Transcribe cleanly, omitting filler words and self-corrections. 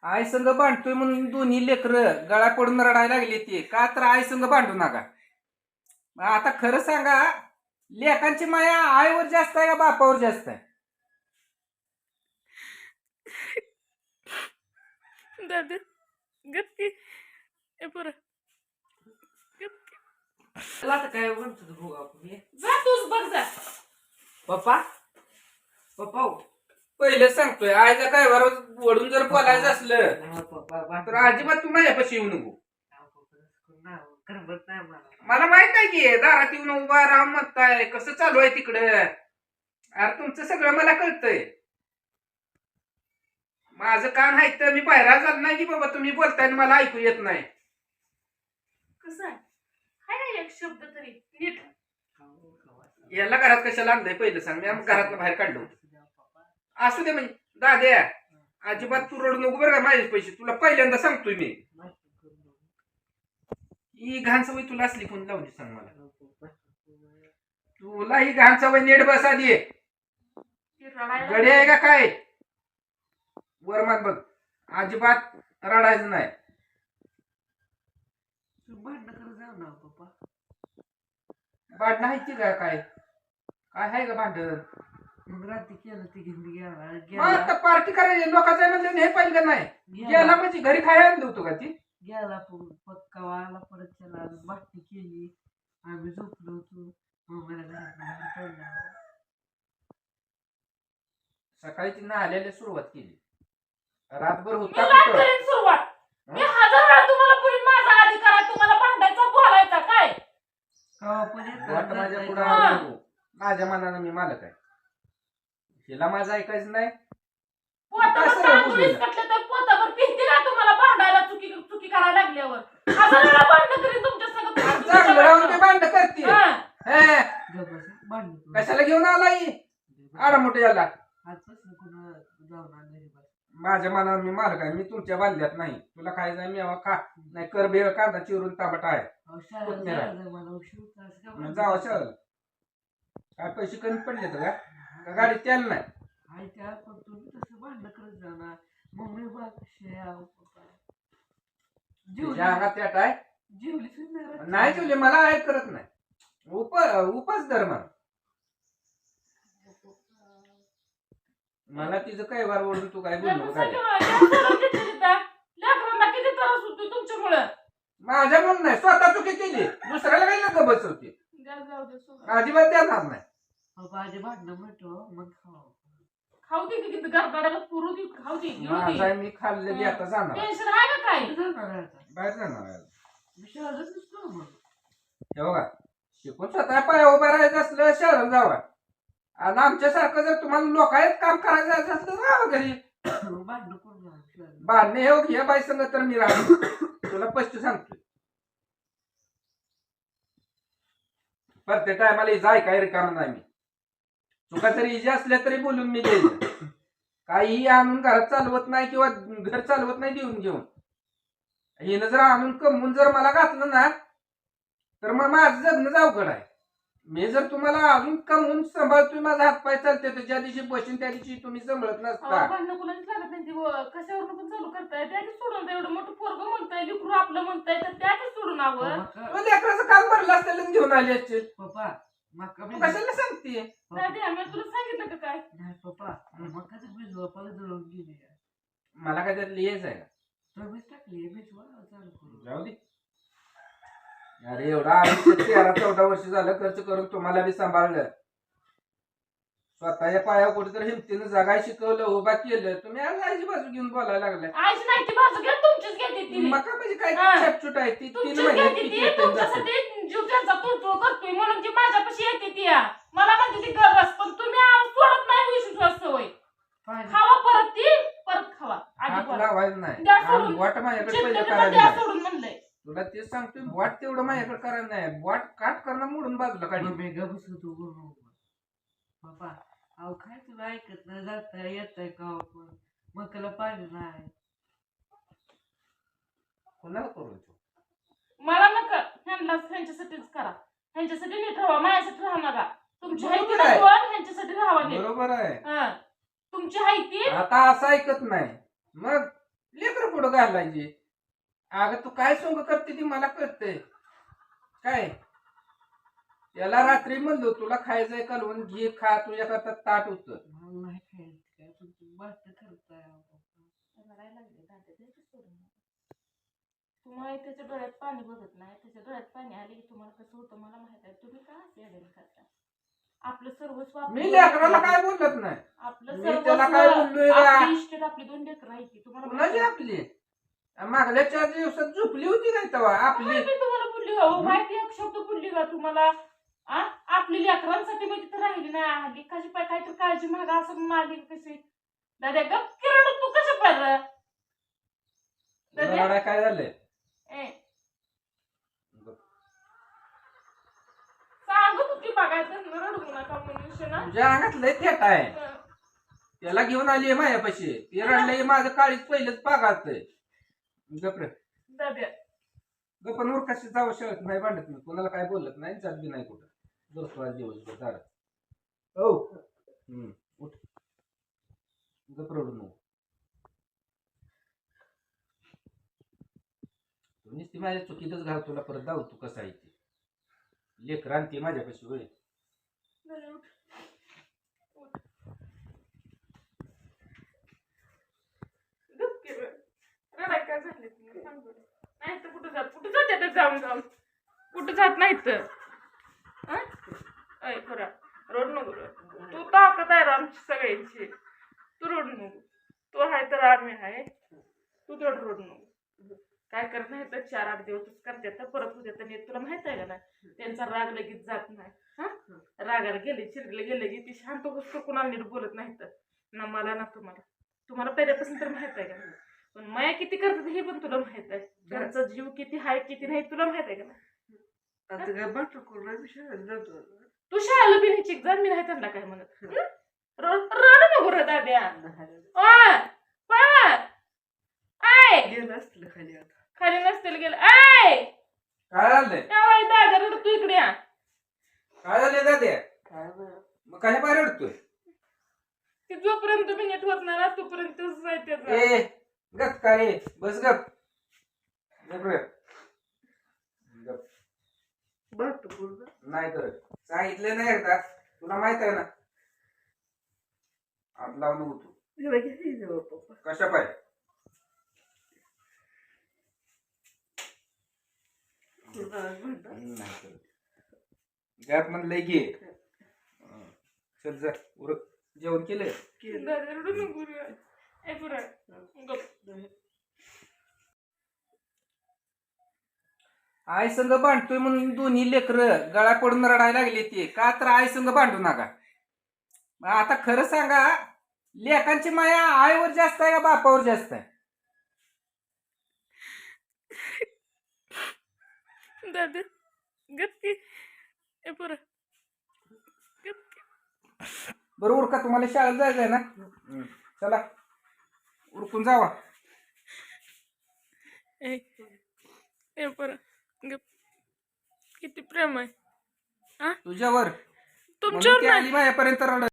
आई संग भांडतोय म्हणून दोन्ही लेकर गळा पडून रडायला लागली ती का तर आई संग भांडू नका. आता खरं सांगा, लेकांची माया आईवर जास्त आहे का बापावर जास्त आहे? दादा गप्पी ए पोरं गप्पी. तुला आता काय म्हणतो भाऊ आपण जा तूच बघ जा. पप्पा पप्पा पहिलं सांगतोय आईचा काय वर वडून जर बोलायचं असलं तर अजिबात तू माझ्यापाशी येऊ नको. मला माहित आहे की दारात येऊन उभा राहून म्हणताय कसं चालू आहे तिकडं. अरे तुमचं सगळं मला कळतंय. माझं कान आहे तर मी बाहेर झालं नाही की बाबा तुम्ही बोलताय आणि मला ऐकू येत नाही. कसं आहे हाय ना एक शब्द तरी नीट. याला घरात कशाला आणलंय पहिलं सांग. मी घरातनं बाहेर काढलो. असू दे म्हणजे दाद्या अजिबात तू रडू नको बरं का. माझे पैसे तुला पहिल्यांदा सांगतोय मी. ही घाण सवय तुला असली कोण लावली सांग मला. तुला ही घाण सवय नीट बस आधी. गडी आहे का काय वरमात बघ. अजिबात रडायचं नाही. भांडण करत जाऊ ना पप्पा. भांडणं आहे ती का काय काय आहे का भांडण? मग रात्री केलं ते घेऊन मग गेला आता पार्टी करायची लोकांचं आहे म्हणलं हे पाहिजे का नाही. गेला म्हणजे घरी खायला आणलं होतं का ती. गेला पक्का आला परत त्याला बाटली केली. आम्ही झोपलो होतो. मग मला घरात बाहेर पडला. सकाळी तिनं आल्याला सुरुवात केली. रातभर मी होता नाही कुठं? करेन सुरुवात. मी हजार वेळा तुम्हाला पुढे माझा अधिकार आहे. तुम्हाला भांडायचा बोलायचा काय कवा पण येतात, वाट माझ्या जातात. पुढं आणू नको. माझ्या मनानं मी मालक आहे. हिला माझं ऐकायचं नाही. पोटावर कसं तांदूळ बोललेलं? इसकटले तर पोटावर पिंती का तुम्हाला भांडायला चुकी करायला लागल्यावर हजार वेळा भांडण करीन तुमच्या संग. चांगलं राहून ते भांड करते. हा. गप्प बसा, भांडण करू. कशाला घेऊन आलाय आडा मोठे याला. आजपासून पुन्हा जाऊन घरी बस. माझ्या मनानं मी मालक आहे. मी तुमच्या बांधल्यात नाही. तुला खायचं आहे मी खा नाही कर बेळ कांदा चिरून ताबट आहे. शाळेत कुठं राहा? जायचं मला उशीर होता. असं का मग भांडण जावं करता? शहर. काय पैसे कमी पडले तर का गाडीत तेल नाही. आई त्या पण तुम्ही तसं भांडण करत जाणार. मम्मी बा कशी आहे पप्पा. तुझ्या अंगात त्याट आहे. जेवलीच नाही जेवले मला ऐक करत नाही. उपास धर्म मला तिचं काय वार ओढून तू काय बोलू नको काय. लेकरांना किती त्रास होतो तुमच्यामुळं. माझ्या म्हणून नाही स्वतः चुकी केली दुसऱ्याला काही नका बसवते. जाऊ दे सोड. अजिबात देणार नाही. पप्पा आधी भांडण म्हणतो मग खाऊ. खाऊ दे की किती गरबाडाला पुरू दे खाऊ दे घेऊ माझा दे. मी खाल्ले की आता जाणार टेन्शन आहे का काय. जाणार आहे आता. बाहेर जाणार आहे. मी शाळेत नसतो मग. हे बघा शिकून स्वतः पाया उभं राहायचं असलं शहरात जावा. आणि आमच्यासारखं जर तुम्हाला लोकांत काम करायचं असलं तर राहा घरी. भांडण करून जाणार शाळेत. भांडणे हे घ्या बाई संग तर मी राहतो. तुला स्पष्ट सांगतोय. प्रत्येक टायमाला जाय काय रिकाम नाही मी. चुका तरी इजी असल्या तरी बोलून मी द्यायचं. काही आणून घरात चालवत नाही किंवा घर चालवत नाही देऊन घेऊन. हिनं जर आणून कमवून जर मला घातलं ना तर मग माझं जगणं अवघड आहे. मी जर तुम्हाला अजून कमवून सांभाळतोय माझा हातपाय चालते तर ज्या दिवशी बसून त्या दिवशी तुम्ही सांभाळत नसता. भांडणं कुणाचीच लागत नाही. ती कशावर पण चालू करताय त्याची सोडून द्या. एवढं मोठं पोरग म्हणताय लिकरू आपलं म्हणताय तर त्याची सोडून हवं. मग लेकराचं काम भरलं असतं घेऊन आले असते. पप्पा मका तू कशाला सांगते. दादी आम्ही तुला सांगितलं का काय. नाही पप्पा मकाचं बीज बापाला जळून गेली. मला काय त्यात लिहायचं आहे का? तुम्हीच टाकली बीज चालू करू. जाऊ दे. अरे एवढा 13-14 वर्ष झालं खर्च करून तुम्हाला बी सांभाळलं. स्वतःच्या पायावर कुठेतरी हिमतीनं जगाय शिकवलं उभा केलं. तुम्ही आज आईची बाजू घेऊन बोलायला लागलाय. आईची नाही ती बाजू घ्या तुमचीच घेते ती. मका म्हणजे काय हा. छटछुट आहे ती. 3 तुमचीच महिन्यात घेते किती ती. येतं जातं. तुमच्यासाठी जीव त्यांचा तुळतुळ करतोय म्हणून ती माझ्यापाशी येते ती. मला म्हणते ती गरज पण तुम्ही सोडत नाही विश्वास सवय. खावा परत ती परत खावा. आधी हात परत लावायचं नाही. द्या सोडून. आणि वाट माझ्याकडे पहिलं चिमण्याचं करायला द्या नाही. सोडून म्हणलंय. तुला तेच सांगतोय वाट तेवढं माझ्याकडे करायला नाही. वाट काट करणं मोडून बाजूला काढली. मम्मी ग बसतो बोलू पप्पा. अहो काय तुला ऐकत नाही जाता येत का पण मग त्याला पाणी नाही. कोणाला करू मला नका ह्यांच्यासाठीच करा. ह्यांच्यासाठी नीट राहा. माझ्यासाठी राहा नका. तुमची हायती बरोबर आहे. नको आणि ह्यांच्यासाठी राहावा नीट. बरोबर आहे. हा. तुमची हायती आता असं ऐकत नाही. मग लेकर पुढं घालायची. अगं तू काय सोंग करते ती मला कळतंय. काय त्याला रात्री म्हणलो तुला खायचंय कालवून घे खा, तुझ्याकरता ताट होतं. मला नाही खायचं काय पण तुम्ही बात करताय अहो पप्पा. रडायला लागले दादा द्यायचं सोडून. तुम्हाला त्याच्या डोळ्यात पाणी बघत नाही, त्याच्या डोळ्यात पाणी आले की तुम्हाला कसं होतं मला माहित आहे. तुम्ही का असे अडेल करता? आपलं सर्वस्व मी लेकराला काय बोलत नाही. आपलं मी त्याला काय बोललोय का? आपली इस्टेट आपली 2 लेकरं आहे की तुम्हाला कुणाची आपली मागल्या 4 दिवसात झोपली होती नाही तेव्हा आपली. मी तुम्हाला बोलली हो माहिती एक शब्द बोलली का तुम्हाला? आपली लेकरांसाठी मी तिथं राहिली नाही. आली कशी पाय काहीतरी काळजी मागा असं म्हणून आली कशी. दादा गप किरण तू कशा पाय रडायला काय झालंय? सांगत होती बघायचं रडू नका म्हणून ना. तुझ्या अंगात लय थेट आहे. त्याला घेऊन आली मायापाशी. ती रडलंय माझं काळीच पहिलेच पागाळतंय. गप्र दादा गप्पा कशी जावं शाळेत नाही भांडत मी कोणाला काय बोलत नाही जात बी नाही कुठं. झोपतो आज दिवसभर दारात. हो उठ गप रडू नको. नुसती माझ्या चुकीतच घाल तुला परत जाऊ तू कसं आहे ते. लेकर आणते माझ्यापाशी होय. नाही तर कुठं जात जाऊन कुठं जात नाही तर खरा रोड नको तू ताकद आहे आमची सगळ्यांची. तू रोड नको. तू आहे तर आम्ही आहे. तू तेवढं रोड नको. काय करत नाही तर 4-8 दिवसच करते तर परत होते तर तुला माहित आहे का ना त्यांचा राग लगेच जात नाही. रागाला गेले चिरले गेले की ती शांत गोष्ट कुणाला नीट बोलत नाही तर ना मला ना तुम्हाला पहिल्यापासून तर माहित आहे का. पण माया किती करतात हे पण तुला माहित आहे. घरचा जीव किती हाय किती नाही तुला माहित आहे का ना. आता काय बात करून विषयाला जातो. तू शाळेला बिनीची एक्झाम मी नाही त्यांना काय म्हणत. रड नको रे दाद्या. गेलं असलं खाली आता. खाली नसतील गेलं. आय काय झालंय? दादा रड तू इकडे या. काय झालंय दाद्या? काय बरं? मग काय बाहेर रडतोय? ती जोपर्यंत मी नीट होत नाही तोपर्यंत ए गप काय बस गप गप रे. गप बात करून नाही तर सांगितलं नाही एकदा तुला माहित आहे ना. आत लावू नको तू. पप्पा. कशा पाय नाही तर गॅप म्हणलंय घे. चल जा उरक. जेवण केलंय? रडू नको रे. आई संग भांडतोय म्हणून दोन्ही लेकर गळा पडून रडायला लागले ते का तर आई संग भांडू नका. आता खरं सांगा लेकांची माया आईवर जास्त आहे का बापावर जास्त आहे? दादा गप्पी बरं उरका तुम्हाला शाळेत जायचंय ना. चला उरकून जावा. किती प्रेम आहे तुझ्यावर तुमच्यावर आली माझ्यापर्यंत रड